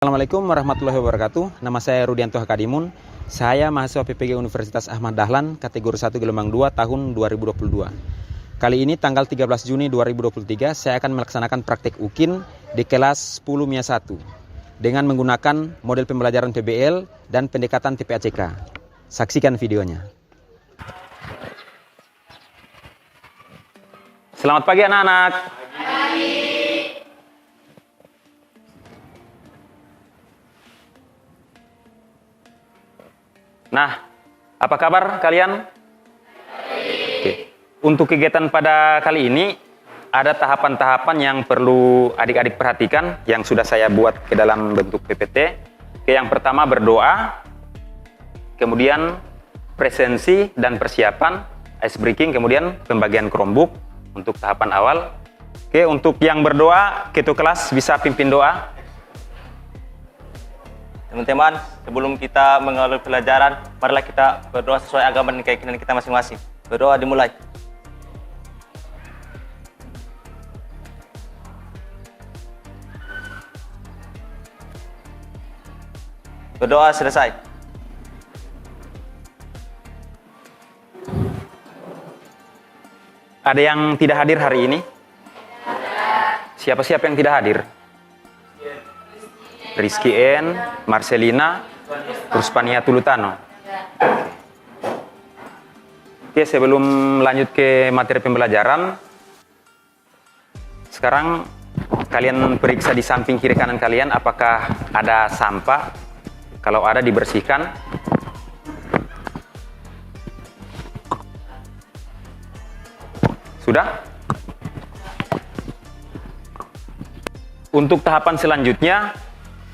Assalamualaikum warahmatullahi wabarakatuh. Nama saya Rudianto Hakadimun. Saya mahasiswa PPG Universitas Ahmad Dahlan, kategori 1 gelombang 2 tahun 2022. Kali ini tanggal 13 Juni 2023, saya akan melaksanakan praktek UKIN di kelas 10 MIA 1 dengan menggunakan model pembelajaran PBL dan pendekatan TPACK. Saksikan videonya. Selamat pagi anak-anak. Nah, apa kabar kalian? Oke. Untuk kegiatan pada kali ini, ada tahapan-tahapan yang perlu adik-adik perhatikan yang sudah saya buat ke dalam bentuk PPT. Yang pertama berdoa, kemudian presensi dan persiapan, ice breaking, kemudian pembagian Chromebook untuk tahapan awal. Oke, untuk yang berdoa, ketua kelas bisa pimpin doa. Teman-teman, sebelum kita mengawali pelajaran, marilah kita berdoa sesuai agama dan keyakinan kita masing-masing. Berdoa dimulai. Berdoa selesai. Ada yang tidak hadir hari ini? Siapa-siapa yang tidak hadir? Rizky N, Marcelina, Ruspania Tulutano. Oke, sebelum lanjut ke materi pembelajaran, sekarang kalian periksa di samping kiri kanan kalian apakah ada sampah. Kalau ada, dibersihkan. Sudah? Untuk tahapan selanjutnya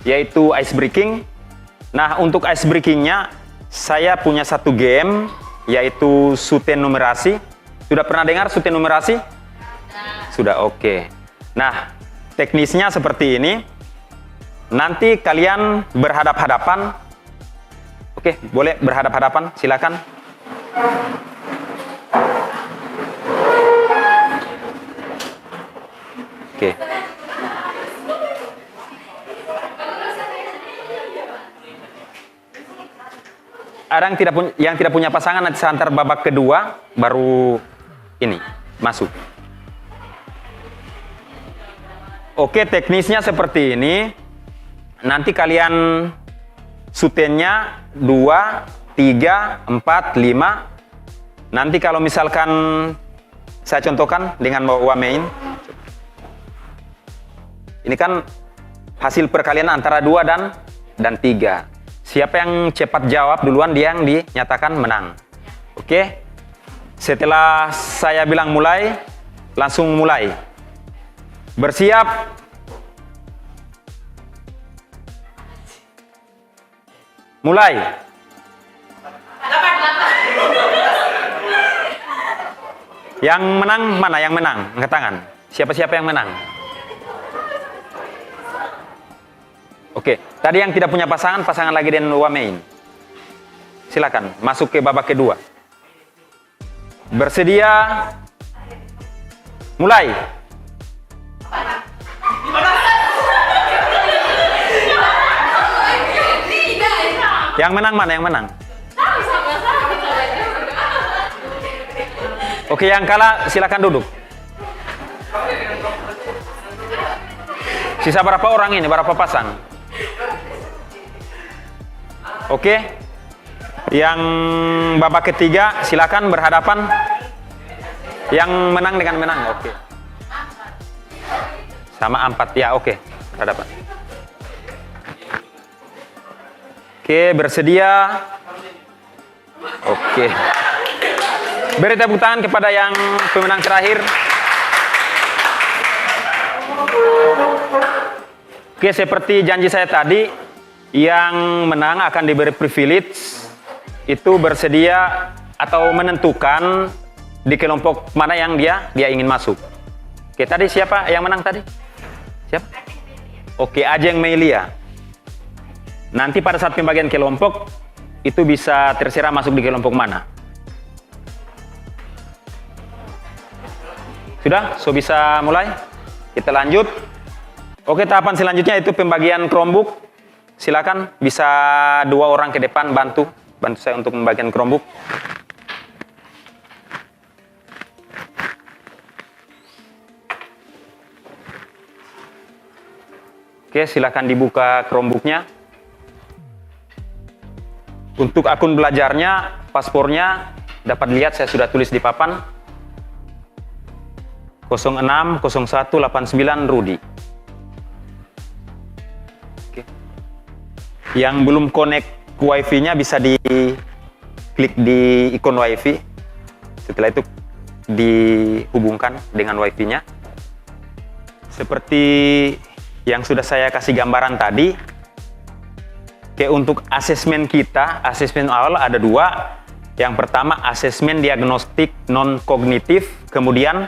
yaitu ice breaking. Nah, untuk ice breakingnya saya punya satu game yaitu Suten numerasi. Sudah pernah dengar Suten numerasi? Sudah, oke. Nah, teknisnya seperti ini. Nanti kalian berhadap-hadapan. Oke, boleh berhadap-hadapan, silakan. Oke. Ada yang tidak punya pasangan, nanti seantar babak kedua baru ini masuk. Oke, teknisnya seperti ini. Nanti kalian sutennya 2, 3, 4, 5. Nanti kalau misalkan saya contohkan dengan wamein. Ini kan hasil perkalian antara 2 dan 3. Siapa yang cepat jawab duluan, dia yang dinyatakan menang. Oke? Setelah saya bilang mulai, langsung mulai. Bersiap. Mulai. Yang menang mana? Yang menang? Angkat tangan. Siapa-siapa yang menang? Oke, tadi yang tidak punya pasangan, pasangan lagi dan wamein. Silakan, masuk ke babak kedua. Bersedia? Mulai. Yang menang mana? Yang menang? Oke, yang kalah silakan duduk. Sisa berapa orang ini? Berapa pasang? Oke, yang babak ketiga silakan berhadapan. Yang menang dengan menang, oke. Sama 4 ya, oke, berhadapan. Oke, bersedia. Oke. Beri tepuk tangan kepada yang pemenang terakhir. Oke, seperti janji saya tadi, yang menang akan diberi privilege itu bersedia atau menentukan di kelompok mana yang dia ingin masuk. Oke, tadi siapa yang menang tadi? Siapa? Oke, Ajeng Melia. Nanti pada saat pembagian kelompok itu bisa terserah masuk di kelompok mana. Sudah? So bisa mulai? Kita lanjut. Oke, tahapan selanjutnya itu pembagian Chromebook. silakan bisa 2 orang ke depan bantu saya untuk membagikan Chromebook. Oke, silakan dibuka Chromebooknya. Untuk akun belajarnya, paspornya dapat lihat saya sudah tulis di papan 060189 Rudi. Oke. Yang belum connect ke wifi-nya bisa diklik di ikon wifi. Setelah itu dihubungkan dengan wifi-nya. Seperti yang sudah saya kasih gambaran tadi, untuk asesmen kita, asesmen awal ada 2. Yang pertama asesmen diagnostik non-kognitif, kemudian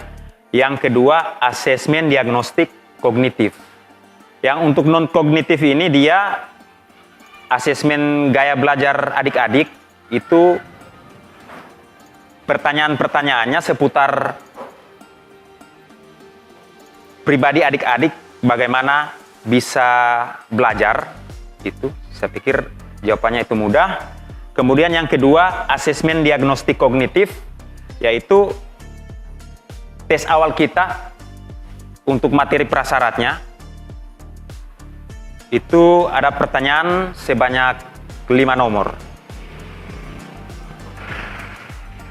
yang kedua asesmen diagnostik kognitif. Yang untuk non-kognitif ini dia asesmen gaya belajar adik-adik, itu pertanyaan-pertanyaannya seputar pribadi adik-adik, bagaimana bisa belajar, itu saya pikir jawabannya itu mudah. Kemudian yang kedua asesmen diagnostik kognitif, yaitu tes awal kita untuk materi prasyaratnya. Itu ada pertanyaan sebanyak 5 nomor.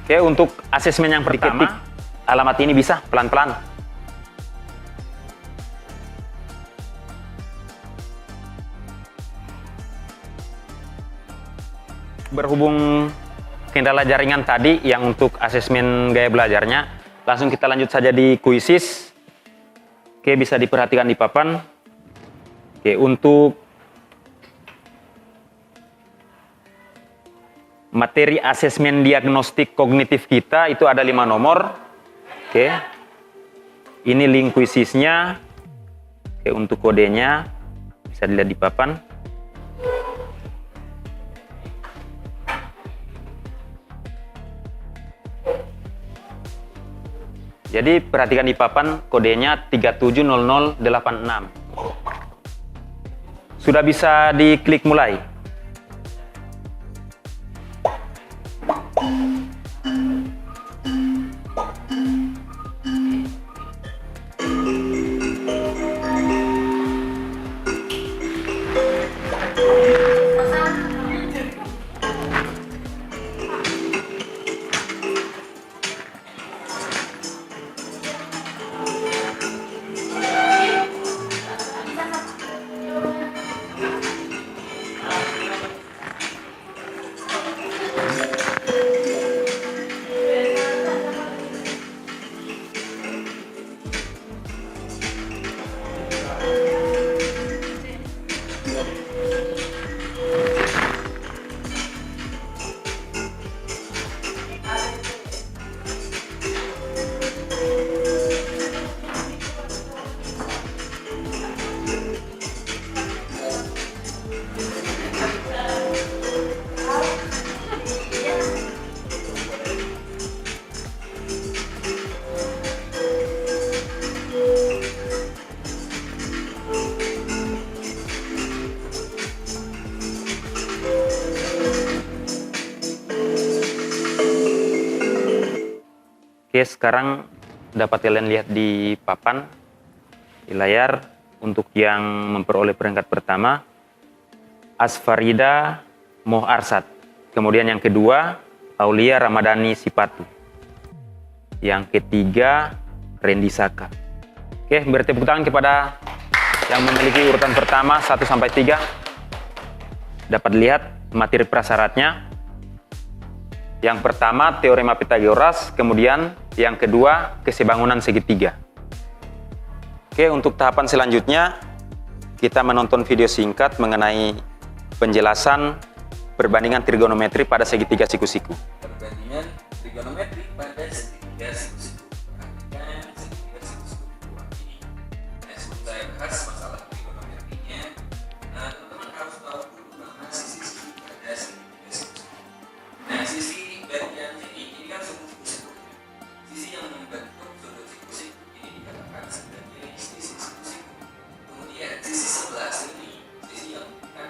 Oke, untuk asesmen yang pertama, alamat ini bisa pelan-pelan. Berhubung kendala jaringan tadi yang untuk asesmen gaya belajarnya, langsung kita lanjut saja di kuisis. Oke, bisa diperhatikan di papan. Oke, untuk materi asesmen diagnostik kognitif kita itu ada 5 nomor. Oke, ini link kuisisnya. Oke, untuk kodenya bisa dilihat di papan. Jadi perhatikan di papan, kodenya 370086. Sudah bisa diklik mulai. Oke, sekarang dapat kalian lihat di papan, di layar, untuk yang memperoleh peringkat pertama, Asfarida Moh Arsad. Kemudian yang kedua, Aulia Ramadhani Sipatu. Yang ketiga, Randy Saka. Oke, beri tepuk tangan kepada yang memiliki urutan pertama 1-3. Dapat lihat materi prasyaratnya. Yang pertama, teorema Pitagoras, kemudian yang kedua, kesebangunan segitiga. Oke, untuk tahapan selanjutnya, kita menonton video singkat mengenai penjelasan perbandingan trigonometri pada segitiga siku-siku. Perbandingan trigonometri pada segitiga siku-siku. Perhatikan segitiga siku-siku dua ini. Nah, sebelum saya bahas masalah trigonometrinya, teman-teman harus tahu dulu mana sisi-sisi pada segitiga siku-siku. Nah, sisi bagian ini kan sudut siku-siku. Sisi yang membentuk sudut siku-siku ini dikatakan sebagai sisi siku-siku. Kemudian sisi sebelah sini, sisi yang bukan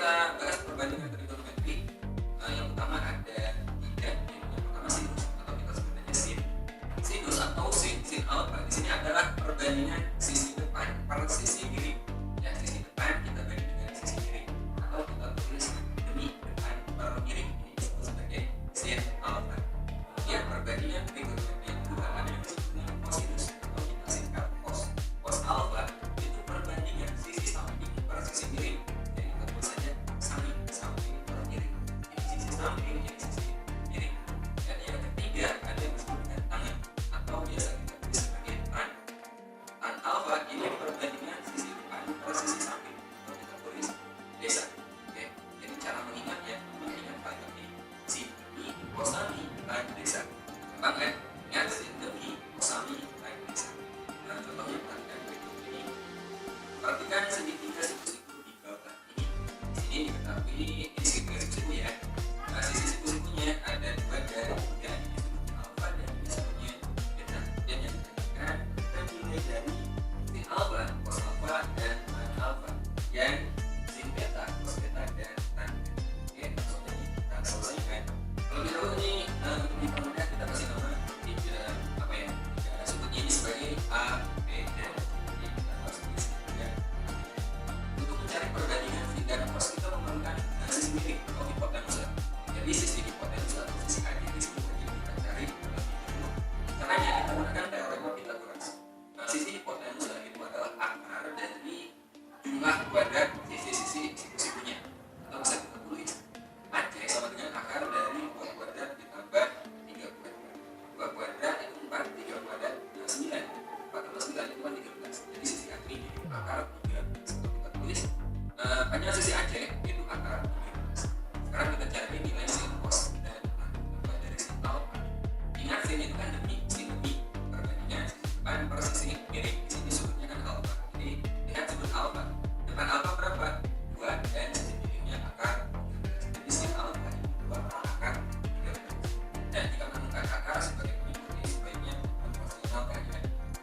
kita bahas perbandingan trigonometri, yang utama ada tiga. Yang pertama sinus atau kita sebutnya sin. Sinus atau sin alfa di sini adalah perbandingan sisi depan per sisi kiri. Ya, sisi depan kita banding dengan sisi kiri atau kita tulis demi depan per miring. Ini disebut sebagai sin alfa. Kemudian perbandingan trigonometri yang kedua ada yang disebut dengan kosinus atau kita singkat cos. Cos alfa itu perbandingan sisi samping per sisi miring. Jadi kita tulis saja samping per miring. Ini sisi samping, ini sisi miring. Dan yang ketiga ada yang disebut dengan tangen atau biasa kita tulis sebagai tan. Tan alfa ini perbandingan sisi depan per sisi samping atau kita tulis desa. Oke, jadi cara mengingatnya, mengingat kalimat ini sin demi kosami tan desa. Gampang kan? Ingat sin demi kosami tan desa. Nah, contohnya perhatikan berikut ini. Perhatikan segitiga siku-siku di bawah ini. Di sini diketahui ini segitiga siku-siku ya. Nah, sisi siku-sikunya ada dua dari tiga. Ini disebutnya alfa dan ini disebutnya beta. Dan yang dikatakan kita nilai dari sin alfa, cos alfa dan tan alfa. Yang sin beta, cos beta dan tan beta. Oke, maksudnya ini kita selesaikan. Kalau kita tahu ini untuk dipermudah kita kasih nama tiga apa ya? Tiga sebutnya ini sebagai A, B, dan jadi kita harus tulis tiga. Untuk mencari perbandingan sin dan cos kita memerlukan sisi miring atau hipotenusa. Jadi sisi hipotenusa atau sisi kaki di sini saja kita cari terlebih dahulu. Caranya kita menggunakan teorema Pythagoras. Nah, sisi hipotenusa itu adalah akar dari jumlah kuadrat sisi-sisi siku-sikunya. Atau bisa kita tulis AC sama dengan akar dari 2 kuadrat ditambah 3 kuadrat. 2 kuadrat itu 4, 3 kuadrat 9. 4 tambah 9 itu kan 13. Jadi sisi AC ini akar 13. Kalau kita tulis hanya sisi AC itu akar 13. Sekarang kita cari nilai sin cos dan tan dari sin alfa. Ingat sin itu kan demi, sin demi perbandingan sisi depan per sisi miring. Di sini sebutnya kan alfa. Jadi lihat sebut alfa. Depan alfa berapa? 2 dan sisi miringnya akar 13. Jadi sin alfa itu 2 per akar 13. Dan jika menemukan akar sebagai pengikutnya sebaiknya memproporsionalkan ya.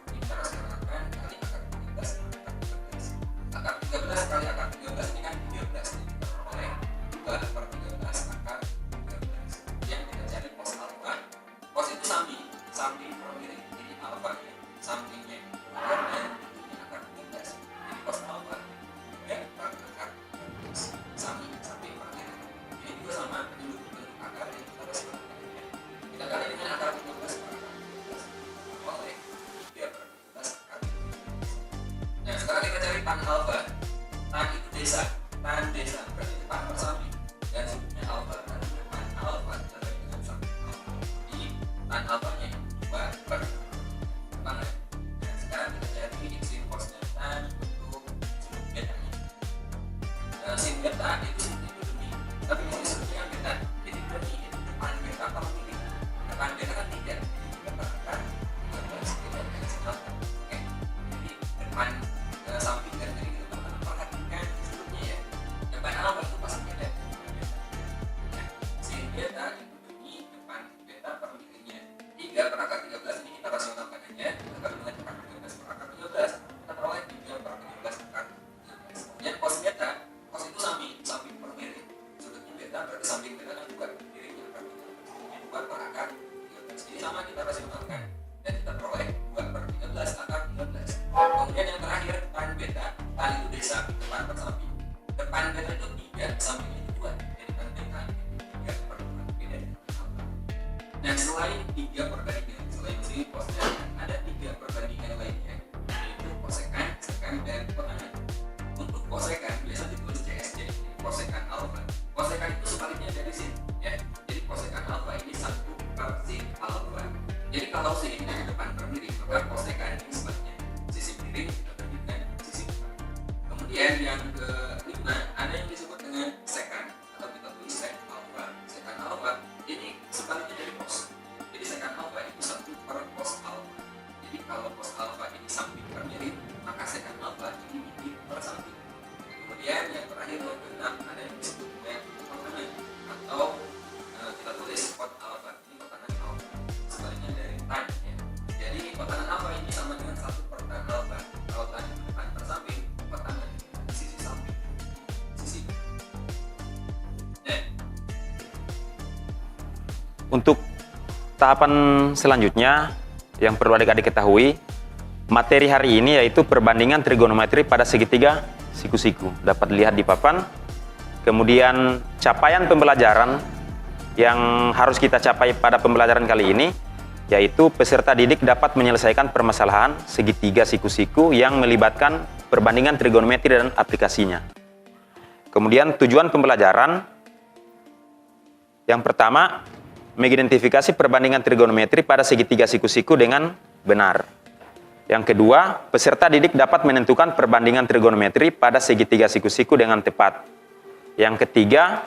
Ini kita rasionalkan kali akar 13 per akar 13. Akar 13 kali akar 13 ini kan 13. Jadi kita peroleh 2 per 13 akar 13. Yang kita cari cos alfa. Cos itu samping per miring. Jadi alfa ya, sampingnya 2 dan itunya akar 13. Jadi cos alfa 2 per akar 13. Samping per miring. Ini juga sama bentuk akar yang kita rasionalkan ya. Kita kali dengan akar 13 per akar 13. Peroleh 3 per 13 akar 13. Nah, sekarang kita cari tan alfa. Tan itu desa. Tan desa berarti depan per samping. Dan sebutnya alfa karena tan alfa kita bagi dengan samping alfa. Jadi tan alfanya 2 per depan ya. Nah, sekarang kita cari sin cosnya tan untuk sin betanya. Sin beta itu demi. Tapi ini sebutnya beta. Jadi demi itu depan beta per miring. Depan beta kan 3. Jadi 3 per akar 13. Kita dengan sin alfa. Oke. Jadi depan samping dan miring itu teman-teman perhatikan sebutnya ya. Depan alfa itu pasti beda. Nah, sin beta itu demi depan beta per miringnya. 3 per akar 13 ini kita rasionalkan aja. Kita kali dengan depan 13 per akar 13. Kita peroleh 3 per 13 akar 13. Kemudian cos beta. Cos itu samping per miring. Sudutnya beta berarti samping beta kan 2. Miringnya akar 13. Ini 2 per akar 13. Ini sama kita rasionalkan. Dan kita peroleh 2 per 13 akar 13. Kemudian yang terakhir tan beta. Tan itu desa depan per samping. Depan beta itu 3, sampingnya itu 2. Jadi tan beta itu 3 per 2. Beda dengan alfa. Dan selain 3 perbandingan, selain sini cos dan tan, ada 3 perbandingan lainnya, yaitu kosekan, sekan, dan kotangan. Untuk kosekan biasa ditulis CSJ, kosekan alfa. Kosekan itu sebaliknya dari sin, ya. Jadi kosekan alfa ini 1 per sin alfa. Jadi kalau sin ini di depan per miring, maka kosekan ini sebaliknya. Sisi miring kita bandingkan sisi depan. Kemudian yang kelima ada yang disebut dengan sekan atau kita tulis sek alfa. Sekan alfa ini sebaliknya dari cos. Jadi sekan alfa itu 1 per cos alfa. Jadi kalau cos alfa ini samping per miring, maka sekan alfa ini miring per samping. Kemudian yang terakhir yang keenam ada yang disebut dengan kotangan atau kita tulis kot alfa. Ini kotangan alfa. Sebaliknya dari tan ya. Jadi kotangan alfa ini sama dengan 1 per tan alfa. Kalau tan itu depan per samping, kotangan sisi samping. Sisi Untuk tahapan selanjutnya yang perlu adik-adik ketahui, materi hari ini yaitu perbandingan trigonometri pada segitiga siku-siku. Dapat dilihat di papan. Kemudian capaian pembelajaran yang harus kita capai pada pembelajaran kali ini, yaitu peserta didik dapat menyelesaikan permasalahan segitiga siku-siku yang melibatkan perbandingan trigonometri dan aplikasinya. Kemudian tujuan pembelajaran, yang pertama, mengidentifikasi perbandingan trigonometri pada segitiga siku-siku dengan benar. Yang kedua, peserta didik dapat menentukan perbandingan trigonometri pada segitiga siku-siku dengan tepat. Yang ketiga,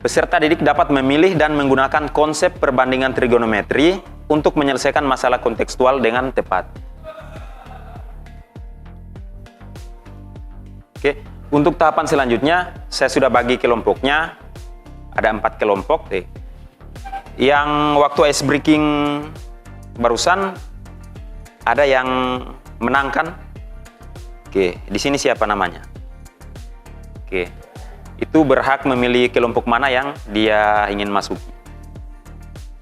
peserta didik dapat memilih dan menggunakan konsep perbandingan trigonometri untuk menyelesaikan masalah kontekstual dengan tepat. Oke, untuk tahapan selanjutnya, saya sudah bagi kelompoknya. Ada 4 kelompok. Yang waktu ice breaking barusan ada yang menangkan. Oke, di sini siapa namanya? Oke, itu berhak memilih kelompok mana yang dia ingin masuki.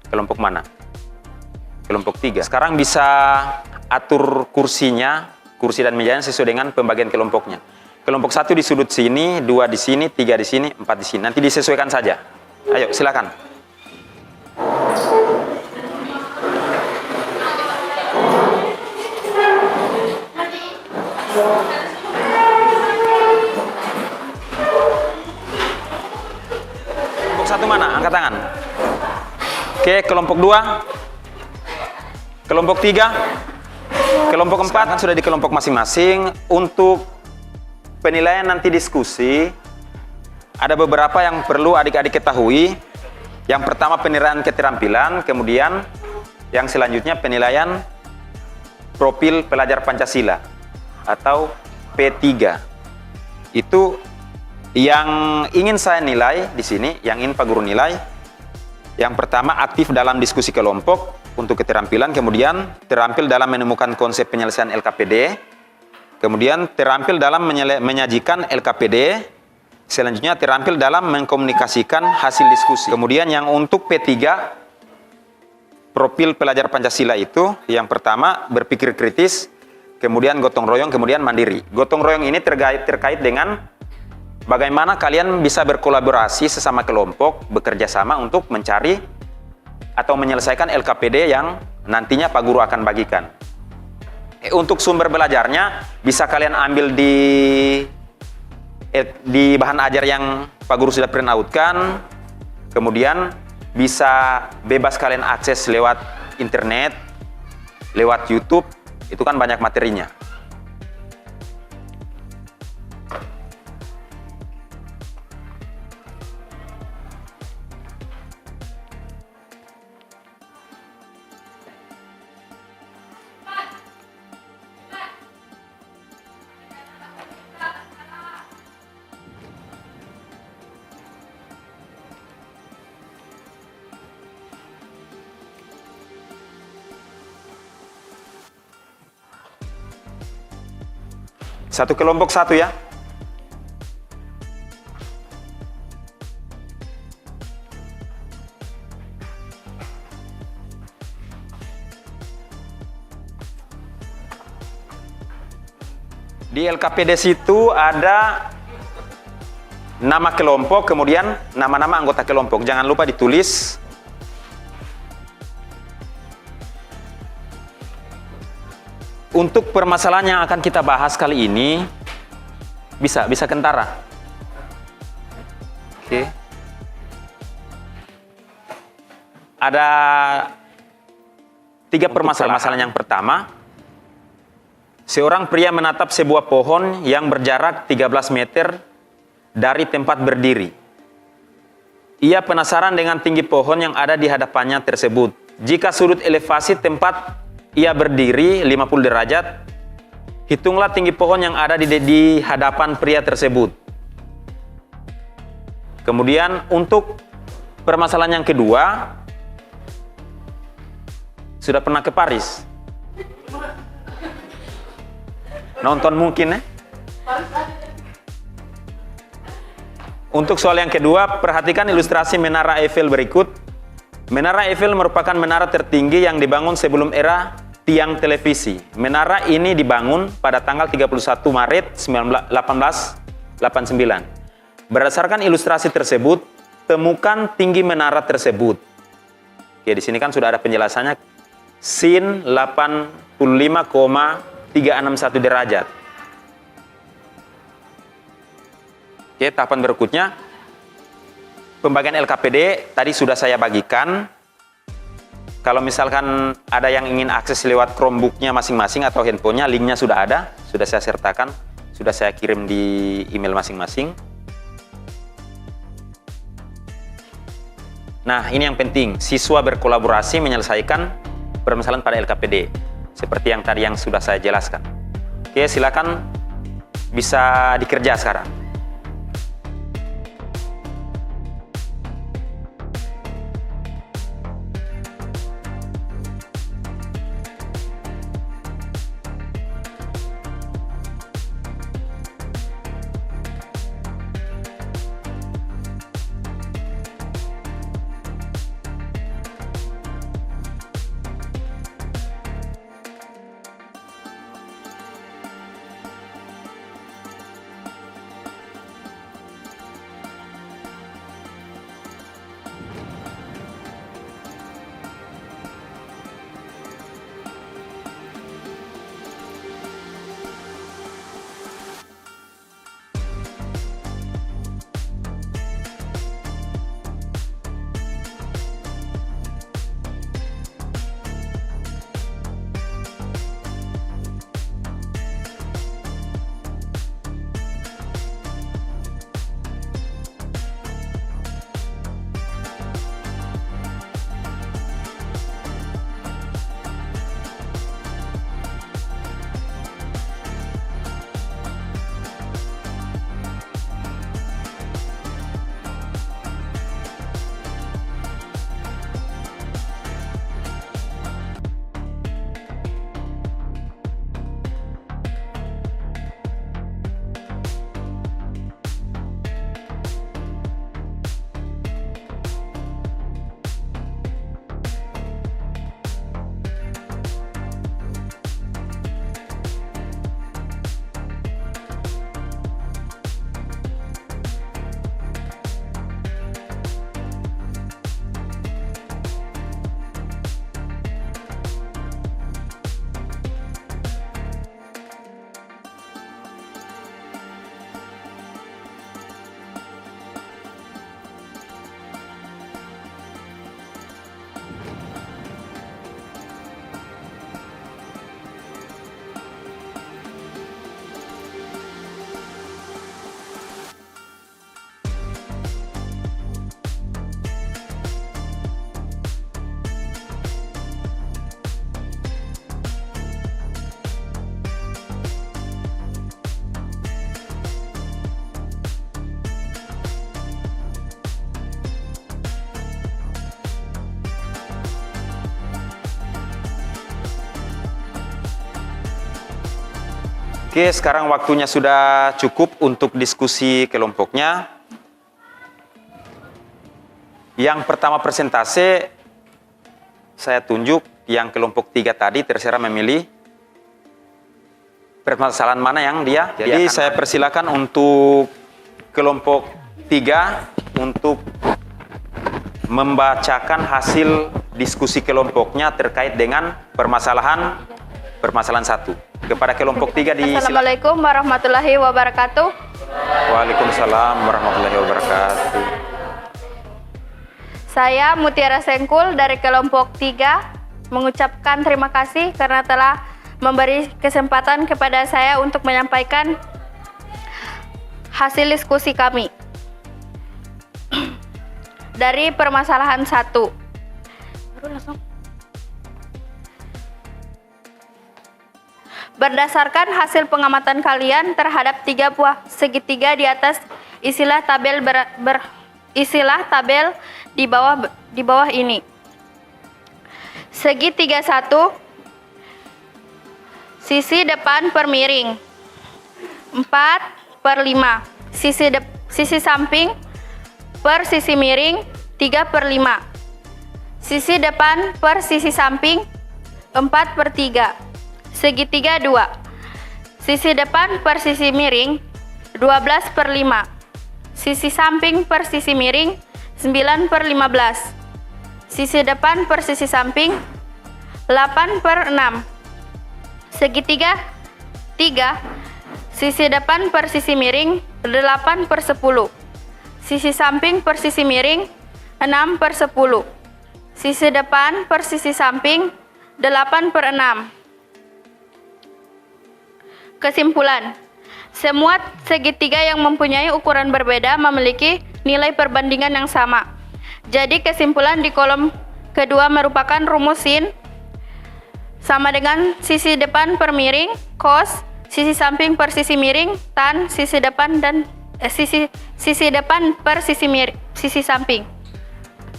Kelompok mana? Kelompok 3. Sekarang bisa atur kursinya, kursi dan mejanya sesuai dengan pembagian kelompoknya. Kelompok 1 di sudut sini, 2 di sini, 3 di sini, 4 di sini. Nanti disesuaikan saja. Ayo, silakan. Kelompok 1 mana? Angkat tangan. Oke, kelompok 2. Kelompok 3. Kelompok 4 kan sudah di kelompok masing-masing. Untuk penilaian nanti diskusi, ada beberapa yang perlu adik-adik ketahui. Yang pertama penilaian keterampilan, kemudian yang selanjutnya penilaian profil pelajar Pancasila atau P3. Itu yang ingin saya nilai di sini, yang ingin Pak Guru nilai. Yang pertama aktif dalam diskusi kelompok untuk keterampilan, kemudian terampil dalam menemukan konsep penyelesaian LKPD. Kemudian terampil dalam menyajikan LKPD, selanjutnya terampil dalam mengkomunikasikan hasil diskusi. Kemudian yang untuk P3, profil pelajar Pancasila itu, yang pertama berpikir kritis, kemudian gotong royong, kemudian mandiri. Gotong royong ini terkait dengan bagaimana kalian bisa berkolaborasi sesama kelompok, bekerja sama untuk mencari atau menyelesaikan LKPD yang nantinya Pak Guru akan bagikan. Untuk sumber belajarnya bisa kalian ambil di bahan ajar yang Pak Guru sudah print outkan. Kemudian bisa bebas kalian akses lewat internet, lewat YouTube, itu kan banyak materinya. Satu kelompok 1 ya. Di LKPD situ ada nama kelompok, kemudian nama-nama anggota kelompok. Jangan lupa ditulis. Untuk permasalahan yang akan kita bahas kali ini, bisa kentara. Oke. Ada 3 permasalahan. Yang pertama, seorang pria menatap sebuah pohon yang berjarak 13 meter dari tempat berdiri. Ia penasaran dengan tinggi pohon yang ada di hadapannya tersebut. Jika sudut elevasi tempat ia berdiri 50 derajat, hitunglah tinggi pohon yang ada di hadapan pria tersebut. Kemudian untuk permasalahan yang kedua, sudah pernah ke Paris? Nonton mungkin ya? Untuk soal yang kedua, perhatikan ilustrasi Menara Eiffel berikut. Menara Eiffel merupakan menara tertinggi yang dibangun sebelum era tiang televisi. Menara ini dibangun pada tanggal 31 Maret 1889. Berdasarkan ilustrasi tersebut, temukan tinggi menara tersebut. Oke, di sini kan sudah ada penjelasannya. Sin 85,361 derajat. Oke, tahapan berikutnya. Pembagian LKPD tadi sudah saya bagikan. Kalau misalkan ada yang ingin akses lewat Chromebook-nya masing-masing atau handphonenya, linknya sudah ada, sudah saya sertakan, sudah saya kirim di email masing-masing. Nah, ini yang penting, siswa berkolaborasi menyelesaikan permasalahan pada LKPD, seperti yang tadi yang sudah saya jelaskan. Oke, silakan bisa dikerja sekarang. Oke, sekarang waktunya sudah cukup untuk diskusi kelompoknya. Yang pertama presentase, saya tunjuk yang kelompok 3 tadi, terserah memilih permasalahan mana yang dia. Jadi saya persilakan untuk kelompok 3 untuk membacakan hasil diskusi kelompoknya terkait dengan permasalahan 1. Kepada kelompok 3 di Assalamualaikum warahmatullahi wabarakatuh. Waalaikumsalam warahmatullahi wabarakatuh. Saya Mutiara Sengkul dari kelompok 3 mengucapkan terima kasih karena telah memberi kesempatan kepada saya untuk menyampaikan hasil diskusi kami dari permasalahan 1. Berdasarkan hasil pengamatan kalian terhadap 3 buah segitiga di atas, istilah tabel di bawah ini. Segitiga 1, sisi depan per miring 4/5. sisi samping per sisi miring 3/5, sisi depan per sisi samping 4/3, segitiga 2, sisi depan per sisi miring 12/5, sisi samping per sisi miring 9/15, sisi depan per sisi samping 8/6, segitiga 3, sisi depan per sisi miring 8/10, sisi samping per sisi miring 6/10, sisi depan per sisi samping 8/6. Kesimpulan, semua segitiga yang mempunyai ukuran berbeda memiliki nilai perbandingan yang sama. Jadi kesimpulan di kolom kedua merupakan rumus sin sama dengan sisi depan per miring cos, sisi samping per sisi miring tan, sisi depan dan sisi depan per sisi samping.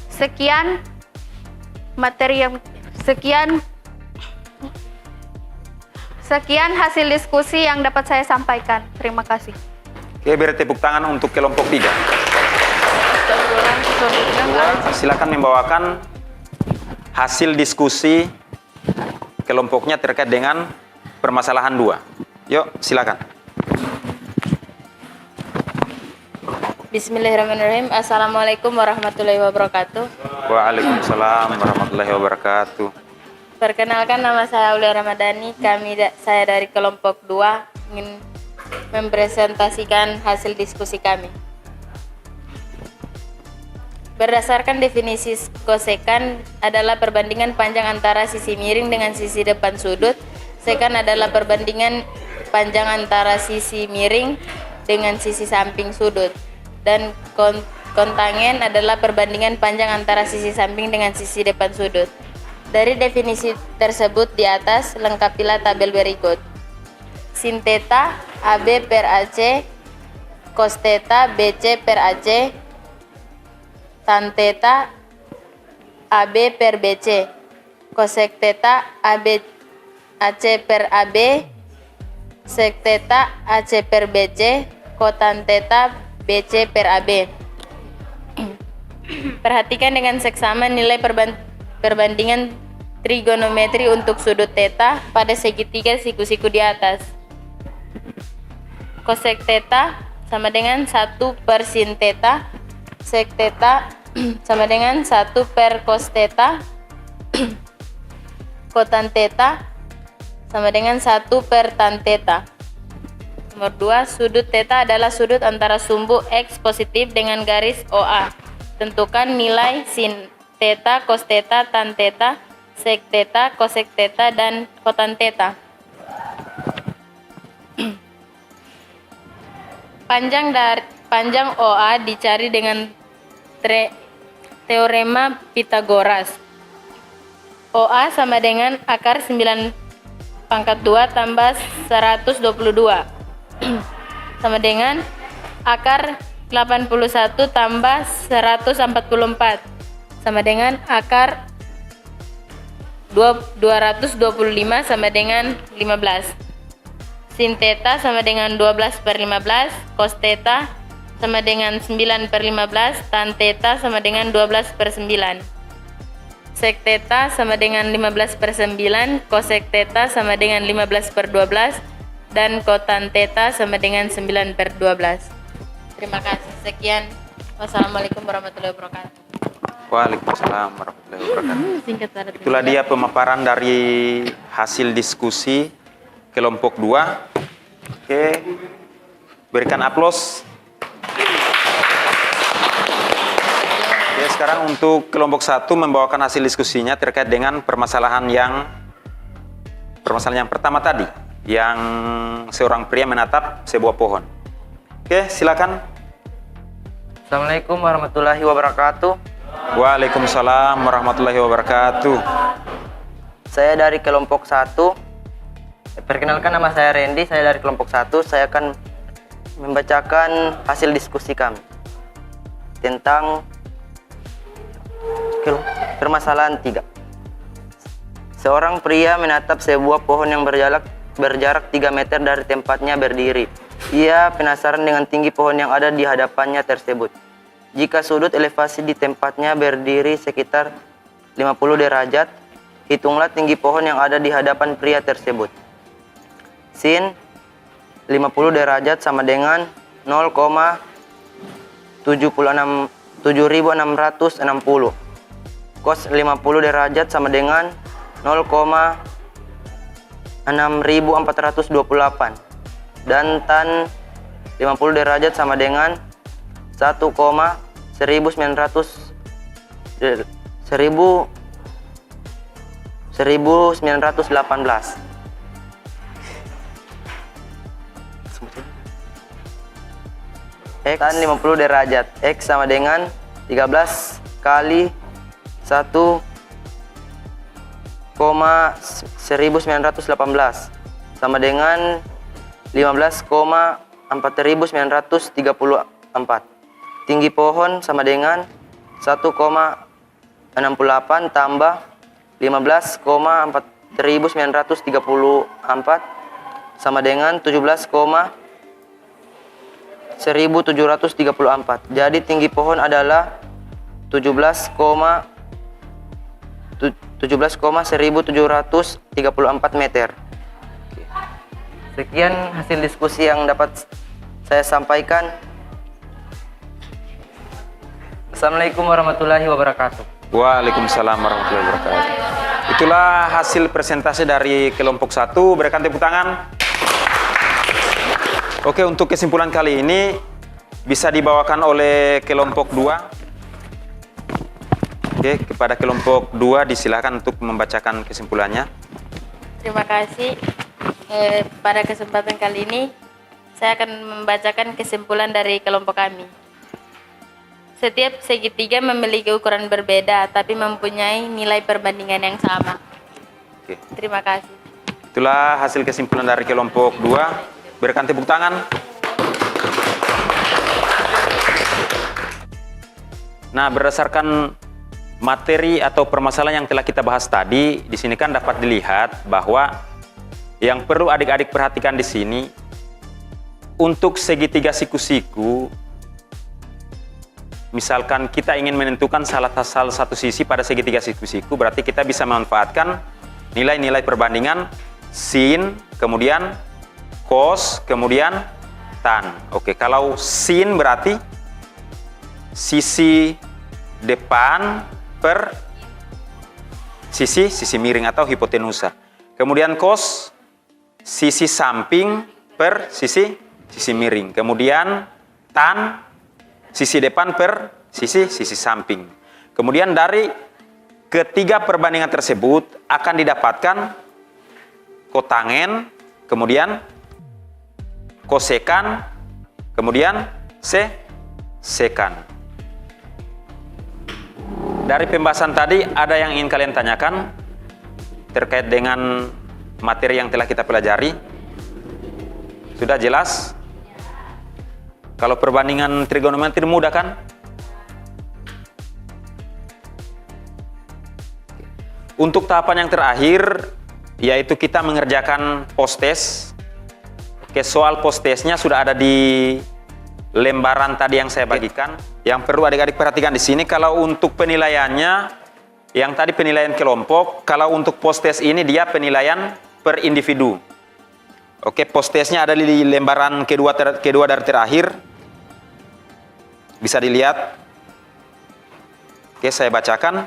Sekian materi yang sekian hasil diskusi yang dapat saya sampaikan. Terima kasih. Oke, beri tepuk tangan untuk kelompok 3. Silakan membawakan hasil diskusi kelompoknya terkait dengan permasalahan 2. Yuk, silakan. Bismillahirrahmanirrahim. Assalamualaikum warahmatullahi wabarakatuh. Waalaikumsalam warahmatullahi wabarakatuh. Perkenalkan, nama saya Aulia Ramadhani. Saya dari kelompok 2 ingin mempresentasikan hasil diskusi kami. Berdasarkan definisi kosekan adalah perbandingan panjang antara sisi miring dengan sisi depan sudut. Sekan adalah perbandingan panjang antara sisi miring dengan sisi samping sudut. Dan kontangen adalah perbandingan panjang antara sisi samping dengan sisi depan sudut. Dari definisi tersebut di atas, lengkapilah tabel berikut. Sin theta AB per AC, cos theta BC per AC, tan theta AB per BC, cosec theta AC per AB, sec theta AC per BC, cotan theta BC per AB. Perhatikan dengan seksama nilai perbandingan trigonometri untuk sudut theta pada segitiga siku-siku di atas. Cosec theta sama dengan 1 per sin theta, sec theta sama dengan 1 per cos theta, cotan theta sama dengan 1 per tan theta. Nomor 2, sudut theta adalah sudut antara sumbu X positif dengan garis OA. Tentukan nilai sin theta, cos theta, tan theta, sec theta, cosec theta, dan cotan theta. Panjang OA dicari dengan teorema Pythagoras. OA sama dengan akar 9 pangkat 2 tambah 122 sama dengan akar 81 tambah 144 sama dengan akar 225 sama dengan 15. Sin theta sama dengan 12/15, cos theta sama dengan 9/15, tan theta sama dengan 12/9. Sec theta sama dengan 15/9, cosec theta sama dengan 15/12, dan cotan theta sama dengan 9/12. Terima kasih. Sekian. Wassalamualaikum warahmatullahi wabarakatuh. Waalaikumsalam warahmatullahi wabarakatuh. Singkat padat. Itulah dia pemaparan dari hasil diskusi kelompok 2. Oke, berikan aplaus. Oke, sekarang untuk kelompok 1 membawakan hasil diskusinya terkait dengan permasalahan yang pertama tadi, yang seorang pria menatap sebuah pohon. Oke, silakan. Assalamualaikum warahmatullahi wabarakatuh. Waalaikumsalam warahmatullahi wabarakatuh. Saya dari kelompok 1. Perkenalkan, nama saya Randy, saya dari kelompok 1. Saya akan membacakan hasil diskusi kami tentang permasalahan 3. Seorang pria menatap sebuah pohon yang berjarak 3 meter dari tempatnya berdiri. Ia penasaran dengan tinggi pohon yang ada di hadapannya tersebut. Jika sudut elevasi di tempatnya berdiri sekitar 50 derajat, hitunglah tinggi pohon yang ada di hadapan pria tersebut. Sin 50 derajat sama dengan 0,7660. Cos 50 derajat sama dengan 0,6428. Dan tan 50 derajat sama dengan 1918. X tan 50 derajat. X sama dengan 13 kali 1,1918 sama dengan 15,4934. Tinggi pohon sama dengan 1,68 tambah 15,4934 sama dengan 17,1734. Jadi tinggi pohon adalah 17,1734 meter. Sekian hasil diskusi yang dapat saya sampaikan. Assalamualaikum warahmatullahi wabarakatuh. Waalaikumsalam warahmatullahi wabarakatuh. Itulah hasil presentasi dari kelompok 1. Berikan tepuk tangan. Oke, untuk kesimpulan kali ini bisa dibawakan oleh kelompok 2. Oke, kepada kelompok 2 disilakan untuk membacakan kesimpulannya. Terima kasih. Pada kesempatan kali ini saya akan membacakan kesimpulan dari kelompok kami. Setiap segitiga memiliki ukuran berbeda tapi mempunyai nilai perbandingan yang sama. Oke. Terima kasih. Itulah hasil kesimpulan dari kelompok 2. Berikan tepuk tangan. Nah, berdasarkan materi atau permasalahan yang telah kita bahas tadi, di sini kan dapat dilihat bahwa yang perlu adik-adik perhatikan di sini, untuk segitiga siku-siku, misalkan kita ingin menentukan salah satu sisi pada segitiga siku-siku, berarti kita bisa memanfaatkan nilai-nilai perbandingan sin, kemudian cos, kemudian tan. Oke, kalau sin berarti sisi depan per sisi miring atau hipotenusa. Kemudian cos sisi samping per sisi miring. Kemudian tan sisi depan per sisi samping. Kemudian dari ketiga perbandingan tersebut akan didapatkan kotangen, kemudian kosekan, kemudian sekan. Dari pembahasan tadi ada yang ingin kalian tanyakan terkait dengan materi yang telah kita pelajari? Sudah jelas? Kalau perbandingan trigonometri mudah kan? Untuk tahapan yang terakhir, yaitu kita mengerjakan post-test. Oke, soal post-testnya sudah ada di lembaran tadi yang saya bagikan. Yang perlu adik-adik perhatikan di sini, kalau untuk penilaiannya, yang tadi penilaian kelompok, kalau untuk post-test ini dia penilaian per individu. Oke, post-testnya ada di lembaran kedua dari terakhir. Bisa dilihat. Oke, saya bacakan.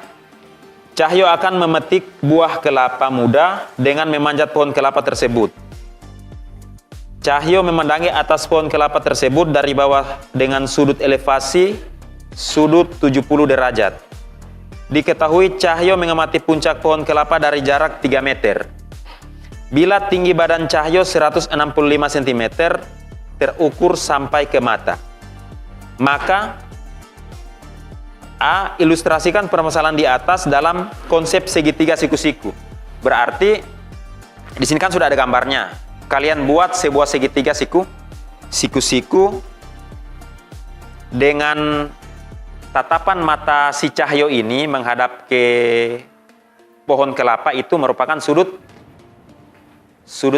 Cahyo akan memetik buah kelapa muda dengan memanjat pohon kelapa tersebut. Cahyo memandangi atas pohon kelapa tersebut dari bawah dengan sudut elevasi sudut 70 derajat. Diketahui Cahyo mengamati puncak pohon kelapa dari jarak 3 meter. Bila tinggi badan Cahyo 165 cm terukur sampai ke mata, maka A. Ilustrasikan permasalahan di atas dalam konsep segitiga siku-siku. Berarti di sini kan sudah ada gambarnya. Kalian buat sebuah segitiga siku-siku dengan tatapan mata si Cahyo ini menghadap ke pohon kelapa itu merupakan sudut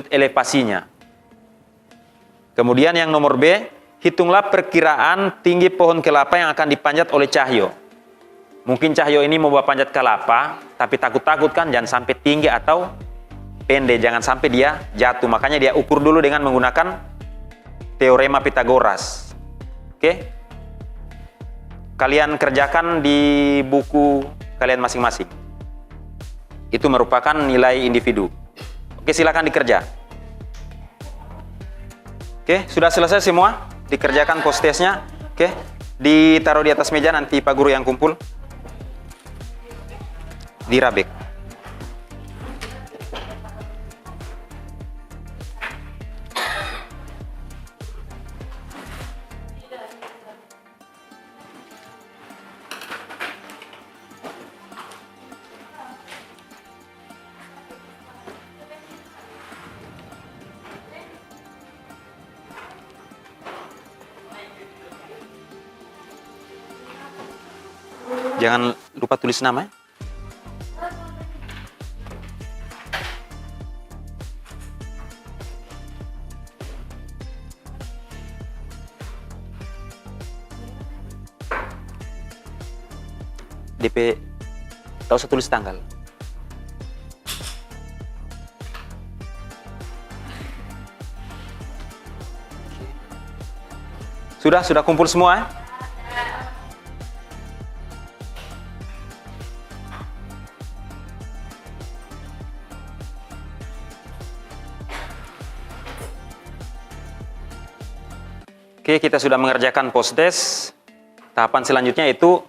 elevasinya. Kemudian yang nomor B, hitunglah perkiraan tinggi pohon kelapa yang akan dipanjat oleh Cahyo. Mungkin Cahyo ini mau panjat kelapa, tapi takut-takut kan, jangan sampai tinggi atau pendek, jangan sampai dia jatuh. Makanya dia ukur dulu dengan menggunakan teorema Pythagoras. Oke? Kalian kerjakan di buku kalian masing-masing. Itu merupakan nilai individu. Oke, silakan dikerja. Oke, sudah selesai semua? Dikerjakan post-testnya. Oke, ditaruh di atas meja, nanti Pak Guru yang kumpul. Dirabek. Jangan lupa tulis nama. DP, tak usah tulis tanggal. Sudah kumpul semua? Oke, kita sudah mengerjakan post-test. Tahapan selanjutnya itu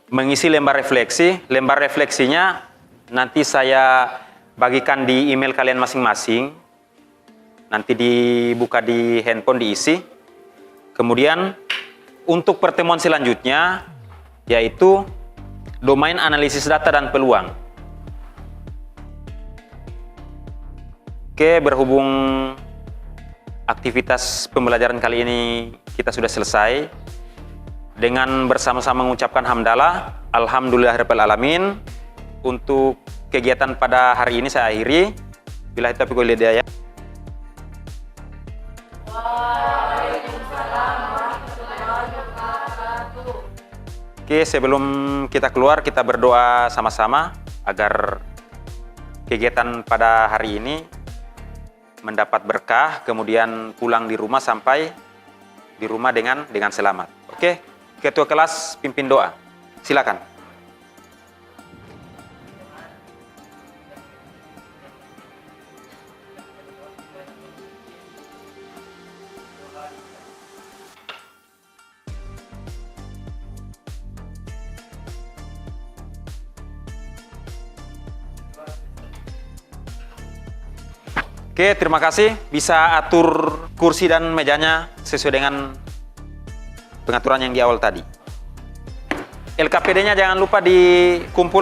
mengisi lembar refleksi. Lembar refleksinya nanti saya bagikan di email kalian masing-masing. Nanti dibuka di handphone, diisi. Kemudian untuk pertemuan selanjutnya yaitu domain analisis data dan peluang. Oke, berhubung aktivitas pembelajaran kali ini kita sudah selesai. Dengan bersama-sama mengucapkan hamdalah, alhamdulillahirabbil alamin. Untuk kegiatan pada hari ini saya akhiri. Billahi taufiq wal hidayah. Oke, sebelum kita keluar, kita berdoa sama-sama agar kegiatan pada hari ini mendapat berkah, kemudian pulang di rumah sampai di rumah dengan selamat. Oke, ketua kelas pimpin doa. Silakan. Oke, terima kasih. Bisa atur kursi dan mejanya sesuai dengan pengaturan yang di awal tadi. LKPD-nya jangan lupa dikumpul.